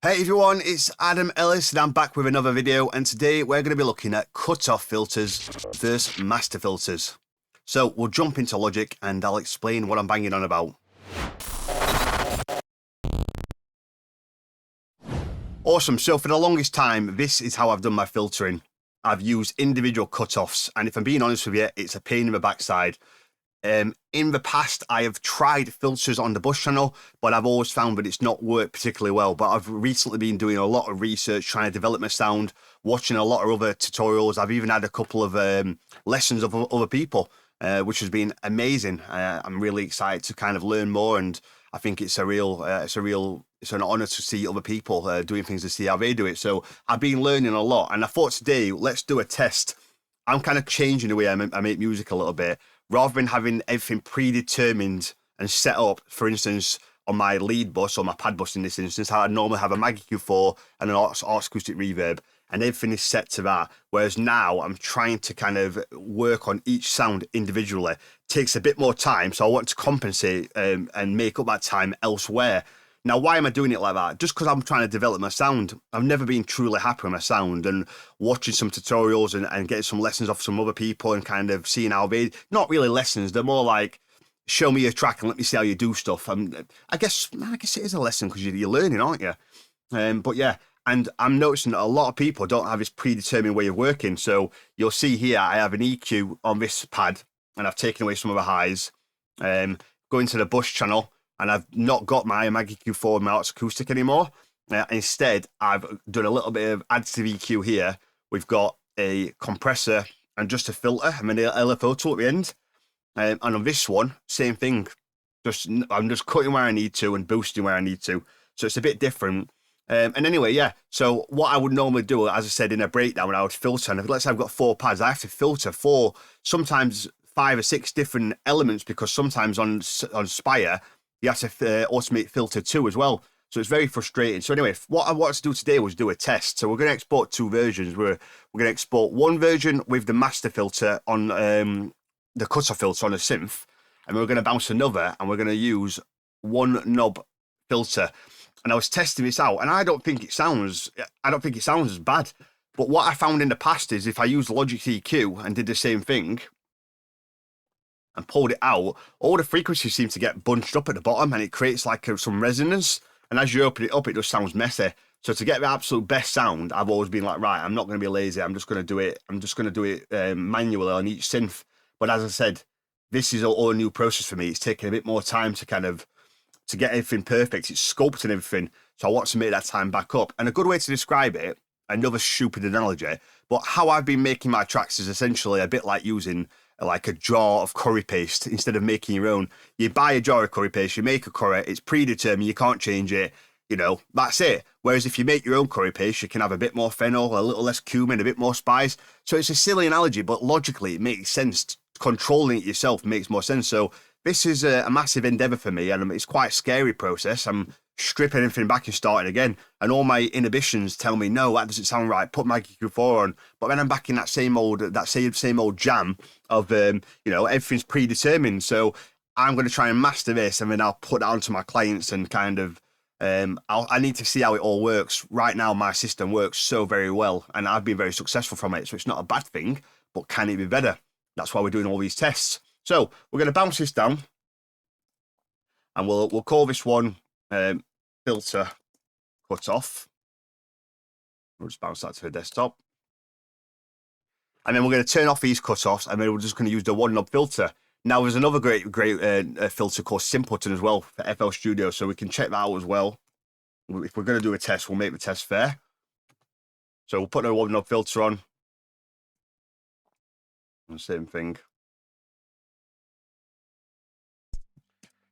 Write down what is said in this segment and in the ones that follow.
Hey everyone, it's Adam Ellis and I'm back with another video, and today we're going to be looking at cutoff filters versus master filters. So we'll jump into Logic and I'll explain what I'm banging on about. Awesome, so for the longest time, this is how I've done my filtering. I've used individual cutoffs, and if I'm being honest with you, it's a pain in the backside. In the past, I have tried filters on the bus channel, but I've always found that it's not worked particularly well. But I've recently been doing a lot of research, trying to develop my sound, watching a lot of other tutorials. I've even had a couple of lessons of other people, which has been amazing. I'm really excited to kind of learn more, and I think it's an honor to see other people doing things to see how they do it. So I've been learning a lot, and I thought today, let's do a test. I'm kind of changing the way I make music a little bit. Rather than having everything predetermined and set up, for instance, on my lead bus or my pad bus in this instance, how I normally have a Maggie Q4 and an Arts Acoustic Reverb, and everything is set to that. Whereas now I'm trying to kind of work on each sound individually. It takes a bit more time, so I want to compensate and make up that time elsewhere. Now, why am I doing it like that? Just because I'm trying to develop my sound. I've never been truly happy with my sound, and watching some tutorials and getting some lessons off some other people and kind of seeing how they, not really lessons, they're more like, show me a track and let me see how you do stuff. I guess it is a lesson because you're learning, aren't you? But yeah, and I'm noticing that a lot of people don't have this predetermined way of working. So you'll see here, I have an EQ on this pad and I've taken away some of the highs. Going to the bus channel, and I've not got my Maggie Q4 and my Arts Acoustic anymore. Instead, I've done a little bit of additive EQ here. We've got a compressor and just a filter and then an LFO tool at the end. And on this one, same thing. I'm just cutting where I need to and boosting where I need to. So it's a bit different. And anyway, yeah. So what I would normally do, as I said in a breakdown, when I would filter, and let's say I've got 4 pads, I have to filter 4, sometimes 5 or 6 different elements, because sometimes on Spire, you have to automate filter 2 as well. So it's very frustrating. So anyway, what I wanted to do today was do a test. So we're going to export 2 versions. We're going to export one version with the master filter on the cutoff filter on a synth, and we're going to bounce another, and we're going to use one knob filter. And I was testing this out, and I don't think it sounds as bad. But what I found in the past is if I used Logic EQ and did the same thing and pulled it out, all the frequencies seem to get bunched up at the bottom, and it creates like some resonance. And as you open it up, it just sounds messy. So to get the absolute best sound, I've always been like, right, I'm not going to be lazy. I'm just going to do it. Manually on each synth. But as I said, this is all a new process for me. It's taking a bit more time to get everything perfect. It's sculpting everything. So I want to make that time back up. And a good way to describe it, another stupid analogy, but how I've been making my tracks is essentially a bit like using like a jar of curry paste instead of making your own. You buy a jar of curry paste, you make a curry, it's predetermined, you can't change it, that's it. Whereas if you make your own curry paste, you can have a bit more fennel, a little less cumin, a bit more spice. So it's a silly analogy, but logically it makes sense. Controlling it yourself makes more sense. So this is a massive endeavor for me, and it's quite a scary process. I'm stripping everything back and starting again, and all my inhibitions tell me, no, that doesn't sound right, put Maggie Q4 on. But then I'm back in that same old jam of everything's predetermined. So I'm going to try and master this, and then I'll put that onto my clients and kind of I need to see how it all works. Right now my system works so very well, and I've been very successful from it, so it's not a bad thing, but can it be better? That's why we're doing all these tests. So we're going to bounce this down, and we'll call this one filter cutoff. We'll just bounce that to the desktop. And then we're going to turn off these cutoffs, and then we're just going to use the one knob filter. Now, there's another great filter called Simpleton as well for FL Studio, so we can check that out as well. If we're going to do a test, we'll make the test fair. So we'll put a one knob filter on. And same thing.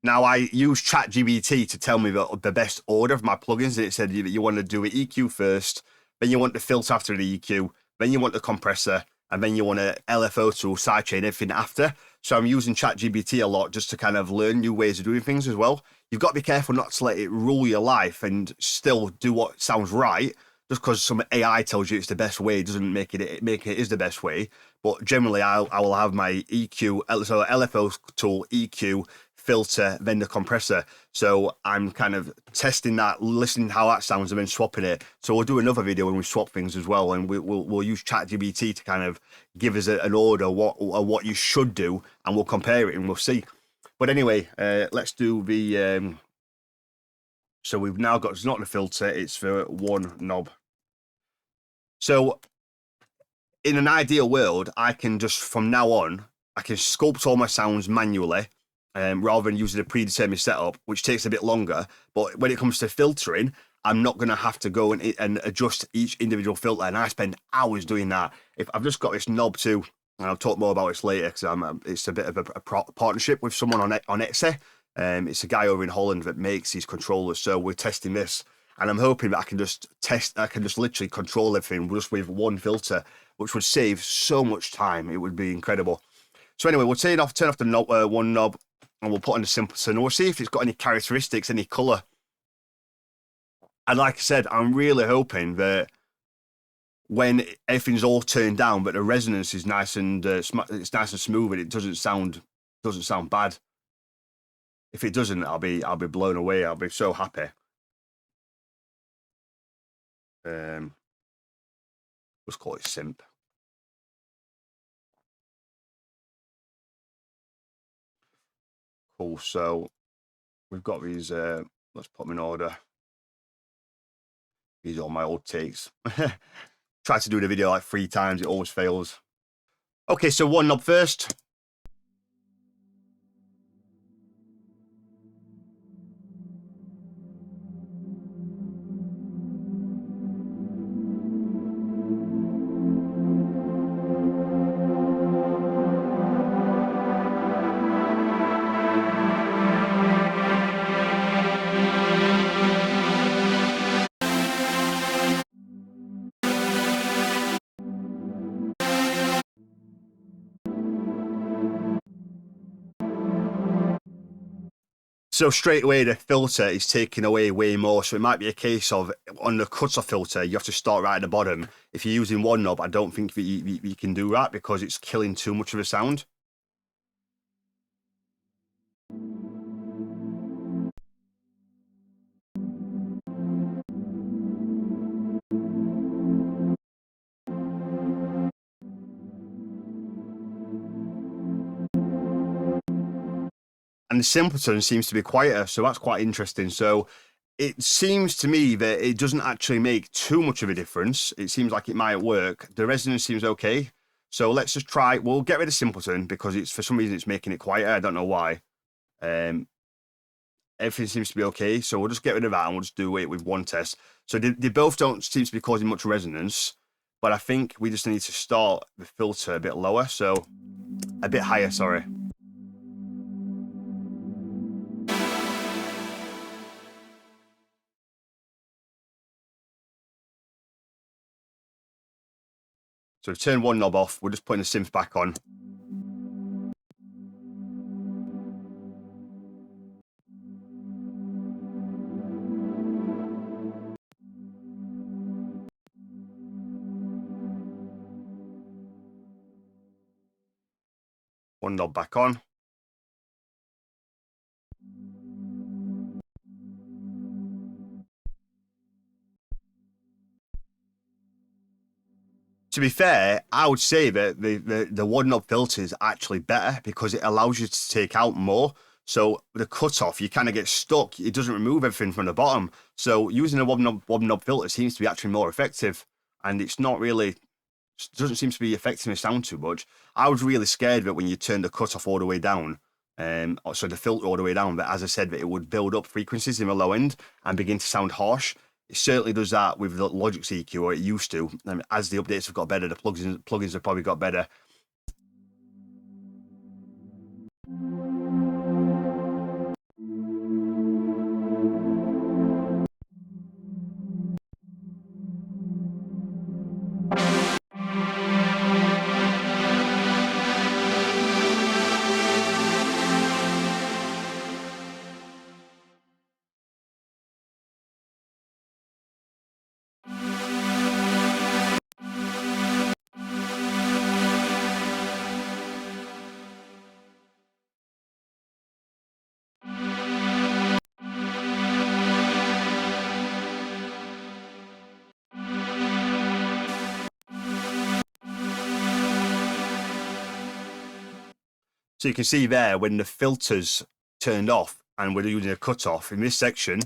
Now, I use ChatGPT to tell me the best order of my plugins. And it said that you want to do an EQ first, then you want the filter after the EQ, then you want the compressor, and then you want an LFO tool, sidechain, everything after. So I'm using ChatGPT a lot just to kind of learn new ways of doing things as well. You've got to be careful not to let it rule your life and still do what sounds right. Just because some AI tells you it's the best way doesn't make it is the best way. But generally, I will have my EQ, so LFO tool, EQ, filter, then the compressor. So I'm kind of testing that, listening how that sounds, and then swapping it. So we'll do another video when we swap things as well, and we'll use ChatGPT to kind of give us an order what you should do, and we'll compare it and we'll see. But anyway, let's do the. So we've now got, it's not the filter, it's for one knob. So in an ideal world, I can just, from now on, I can sculpt all my sounds manually, rather than using a predetermined setup, which takes a bit longer. But when it comes to filtering, I'm not going to have to go and adjust each individual filter, and I spend hours doing that. If I've just got this knob too, and I'll talk more about this later, because it's a bit of a partnership with someone on Etsy. It's a guy over in Holland that makes these controllers, so we're testing this, and I'm hoping that I can just literally control everything just with one filter, which would save so much time. It would be incredible. So anyway, we'll turn off the knob, one knob, and we'll put on the simpleton, and we'll see if it's got any characteristics, any color. And like I said, I'm really hoping that when everything's all turned down, but the resonance is nice and it's nice and smooth, and it doesn't sound bad. If it doesn't, I'll be blown away. I'll be so happy. Let's call it simp. Cool. So we've got these. Let's put them in order. These are all my old takes. Tried to do the video like 3 times. It always fails. Okay, so one knob first. So straight away, the filter is taking away way more. So it might be a case of, on the cutoff filter, you have to start right at the bottom. If you're using one knob, I don't think that you can do that, because it's killing too much of a sound. And the simpleton seems to be quieter, so that's quite interesting. So it seems to me that it doesn't actually make too much of a difference. It seems like it might work. The resonance seems okay. So let's just try. We'll get rid of simpleton, because it's, for some reason, it's making it quieter. I don't know why. Everything seems to be okay. So we'll just get rid of that, and we'll just do it with one test. So they both don't seem to be causing much resonance, but I think we just need to start the filter a bit lower. So a bit higher, sorry. So we've turned one knob off. We're just putting the synth back on. One knob back on. To be fair, I would say that the one knob filter is actually better, because it allows you to take out more. So the cutoff, you kind of get stuck. It doesn't remove everything from the bottom. So using a one knob filter seems to be actually more effective, and it's not really, doesn't seem to be affecting the sound too much. I was really scared that when you turn the cutoff all the way down, so the filter all the way down, but as I said, that it would build up frequencies in the low end and begin to sound harsh. It certainly does that with the Logic's EQ, or it used to. And as the updates have got better, the plugins have probably got better. So you can see there when the filter's turned off and we're using a cutoff in this section,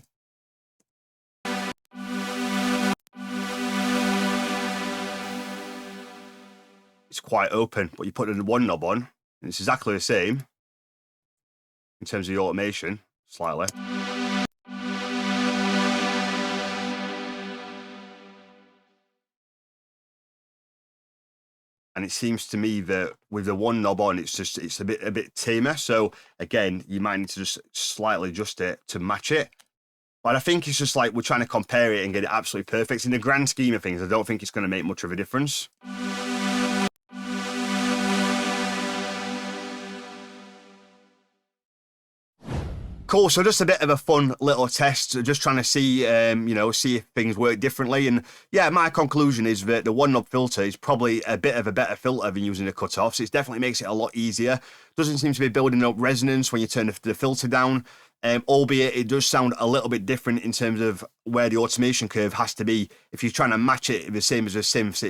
it's quite open, but you put the one knob on and it's exactly the same in terms of the automation, slightly. And it seems to me that with the one knob on, it's a bit tamer. So again, you might need to just slightly adjust it to match it. But I think it's just like we're trying to compare it and get it absolutely perfect. In the grand scheme of things, I don't think it's going to make much of a difference. Cool, so just a bit of a fun little test, just trying to see, you know, see if things work differently. And yeah, my conclusion is that the one knob filter is probably a bit of a better filter than using a cutoff. So it definitely makes it a lot easier. Doesn't seem to be building up resonance when you turn the filter down, albeit it does sound a little bit different in terms of where the automation curve has to be. If you're trying to match it the same as a synth,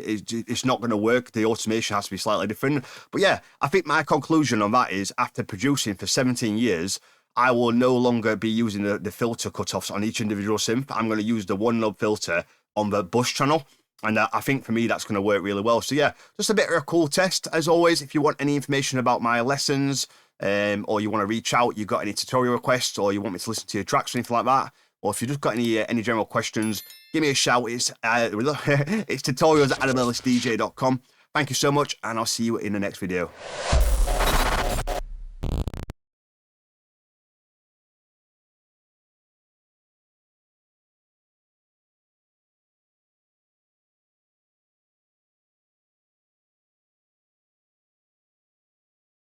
it's not going to work. The automation has to be slightly different. But yeah, I think my conclusion on that is after producing for 17 years, I will no longer be using the filter cutoffs on each individual synth. I'm going to use the one knob filter on the bus channel. And I think for me, that's going to work really well. So yeah, just a bit of a cool test. As always, if you want any information about my lessons, or you want to reach out, you got any tutorial requests, or you want me to listen to your tracks or anything like that, or if you just got any general questions, give me a shout. It's tutorials@rebellousdj.com. Thank you so much, and I'll see you in the next video.